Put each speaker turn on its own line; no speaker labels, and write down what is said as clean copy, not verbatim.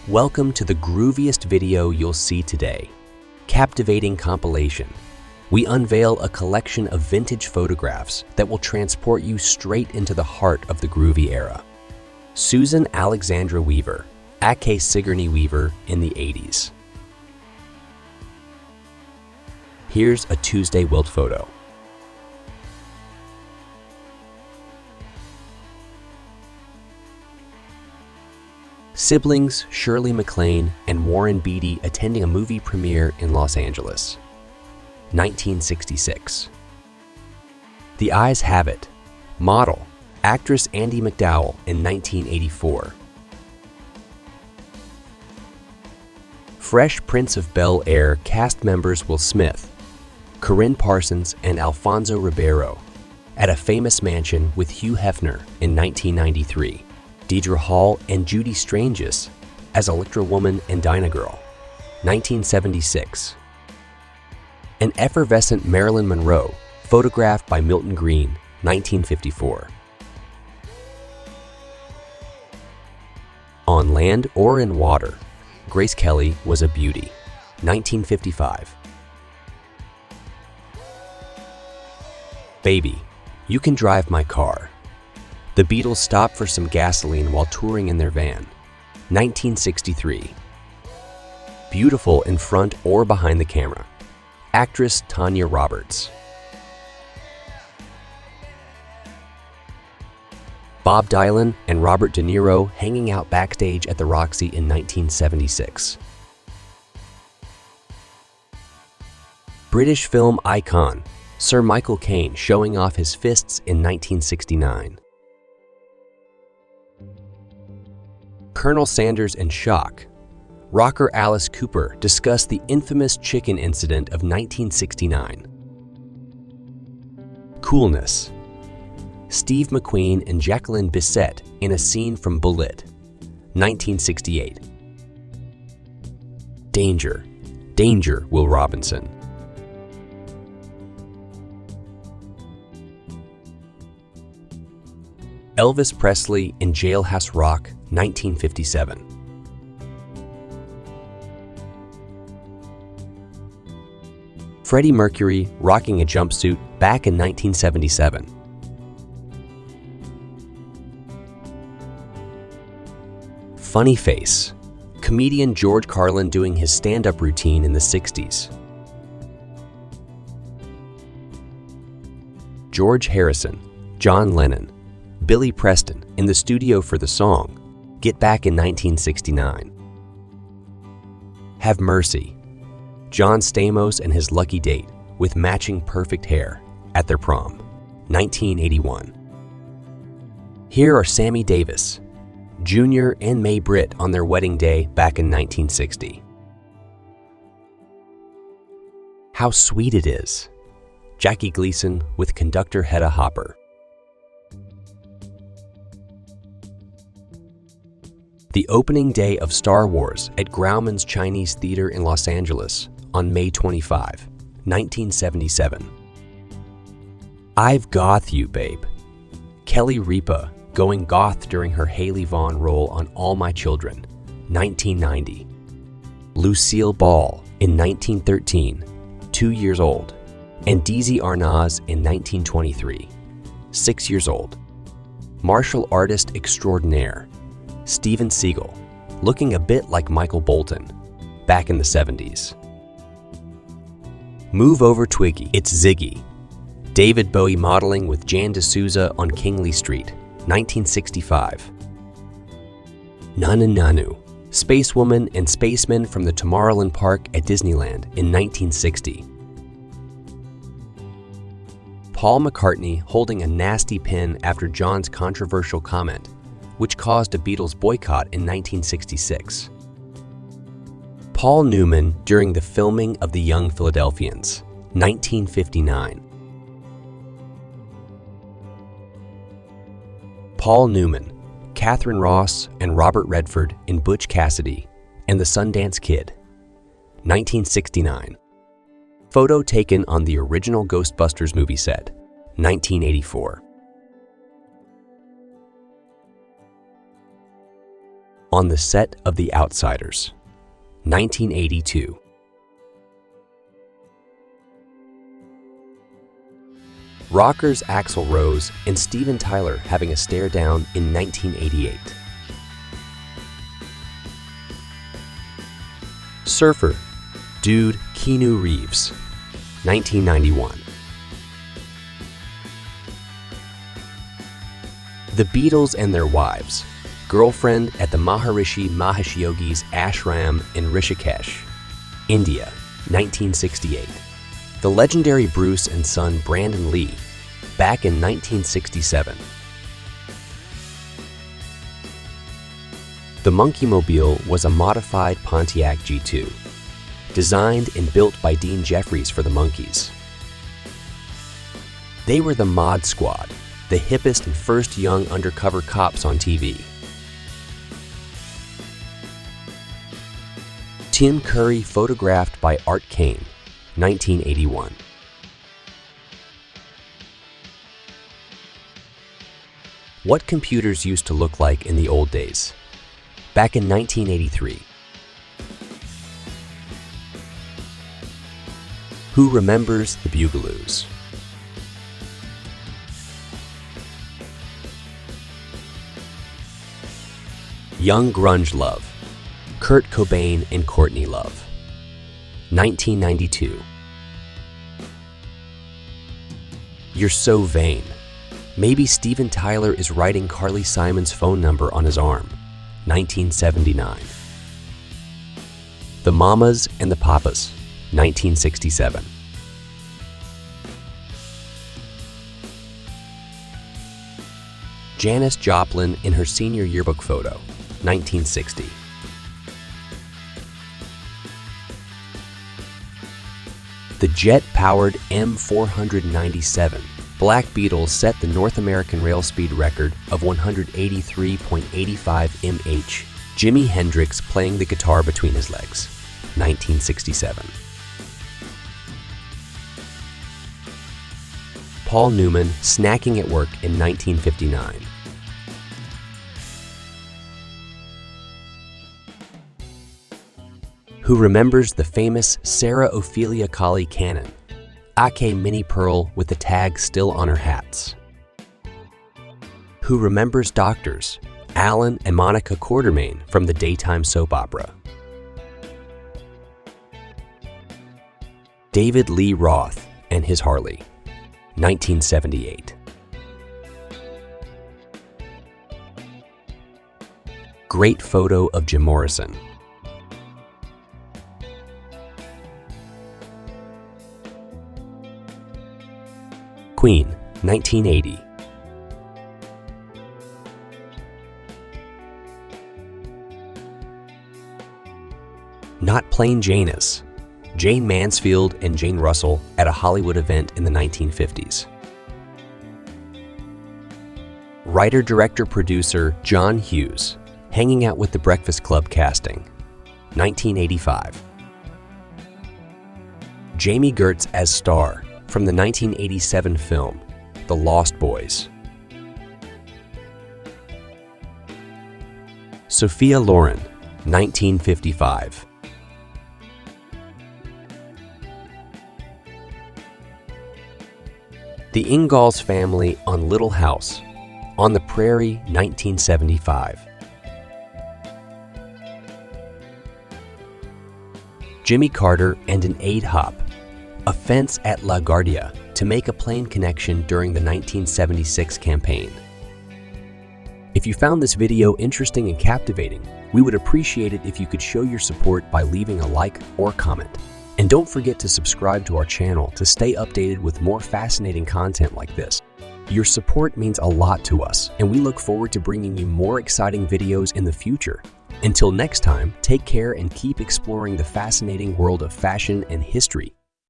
Welcome to the grooviest video you'll see today. Captivating compilation. We unveil a collection of vintage photographs that will transport you straight into the heart of the groovy era. Susan Alexandra Weaver, aka Sigourney Weaver in the 80s. Here's a Tuesday Wilt photo. Siblings Shirley MacLaine and Warren Beatty attending a movie premiere in Los Angeles. 1966. The Eyes Have It. Model, actress Andie MacDowell in 1984. Fresh Prince of Bel-Air cast members Will Smith, Corinne Parsons, and Alfonso Ribeiro at a famous mansion with Hugh Hefner in 1993. Deidre Hall and Judy Strangis as Electra Woman and Dinah Girl, 1976. An effervescent Marilyn Monroe, photographed by Milton Green, 1954. On Land or in Water, Grace Kelly was a beauty, 1955. Baby, You Can Drive My Car. The Beatles stopped for some gasoline while touring in their van, 1963. Beautiful in front or behind the camera, actress Tanya Roberts. Bob Dylan and Robert De Niro hanging out backstage at the Roxy in 1976. British film icon Sir Michael Caine showing off his fists in 1969. Colonel Sanders and Shock. Rocker Alice Cooper discussed the infamous chicken incident of 1969. Coolness. Steve McQueen and Jacqueline Bisset in a scene from Bullitt, 1968. Danger. Danger, Will Robinson. Elvis Presley in Jailhouse Rock, 1957. Freddie Mercury rocking a jumpsuit back in 1977. Funny Face. Comedian George Carlin doing his stand-up routine in the 60s. George Harrison, John Lennon, Billy Preston in the studio for the song Get Back in 1969. Have Mercy. John Stamos and his lucky date with matching perfect hair at their prom, 1981. Here are Sammy Davis, Junior and Mae Britt on their wedding day back in 1960. How Sweet It Is. Jackie Gleason with conductor Hedda Hopper. The opening day of Star Wars at Grauman's Chinese Theater in Los Angeles on May 25, 1977. I've Goth You, Babe. Kelly Ripa going goth during her Haley Vaughn role on All My Children, 1990. Lucille Ball in 1913, 2 years old, and Deezy Arnaz in 1923, 6 years old. Martial artist extraordinaire Steven Seagal, looking a bit like Michael Bolton, back in the 70s. Move Over Twiggy, It's Ziggy. David Bowie modeling with Jan D'Souza on Kingly Street, 1965. Nanu Nanu, Spacewoman and Spaceman from the Tomorrowland Park at Disneyland in 1960. Paul McCartney holding a nasty pin after John's controversial comment, which caused a Beatles boycott in 1966. Paul Newman during the filming of The Young Philadelphians, 1959. Paul Newman, Catherine Ross, and Robert Redford in Butch Cassidy and the Sundance Kid, 1969. Photo taken on the original Ghostbusters movie set, 1984. on the set of The Outsiders, 1982. Rockers Axl Rose and Steven Tyler having a stare down in 1988. Surfer, Dude Keanu Reeves, 1991. The Beatles and Their Wives, Girlfriend at the Maharishi Mahesh Yogi's Ashram in Rishikesh, India, 1968. The legendary Bruce and son Brandon Lee, back in 1967. The Monkeemobile was a modified Pontiac G2, designed and built by Dean Jeffries for the Monkees. They were the Mod Squad, the hippest and first young undercover cops on TV. Tim Curry photographed by Art Kane, 1981. What computers used to look like in the old days. Back in 1983. Who remembers the Bugaloos? Young Grunge Love, Kurt Cobain and Courtney Love, 1992. You're So Vain. Maybe Steven Tyler is writing Carly Simon's phone number on his arm, 1979. The Mamas and the Papas, 1967. Janis Joplin in her senior yearbook photo, 1960. The jet-powered M497 Black Beetle set the North American rail speed record of 183.85 mph. Jimi Hendrix playing the guitar between his legs, 1967. Paul Newman snacking at work in 1959. Who remembers the famous Sarah Ophelia Colley cannon, Ake Mini Pearl with the tag still on her hats? Who remembers doctors, Alan and Monica Quartermain from the daytime soap opera? David Lee Roth and his Harley, 1978. Great photo of Jim Morrison. Queen, 1980. Not Plain Janus, Jane Mansfield and Jane Russell at a Hollywood event in the 1950s. Writer, director, producer John Hughes hanging out with the Breakfast Club casting, 1985. Jamie Gertz as Star from the 1987 film The Lost Boys. Sophia Loren, 1955. The Ingalls family on Little House on the Prairie, 1975. Jimmy Carter and an aid hop, a fence at LaGuardia to make a plane connection during the 1976 campaign. If you found this video interesting and captivating, we would appreciate it if you could show your support by leaving a like or comment. And don't forget to subscribe to our channel to stay updated with more fascinating content like this. Your support means a lot to us, and we look forward to bringing you more exciting videos in the future. Until next time, take care and keep exploring the fascinating world of fashion and history.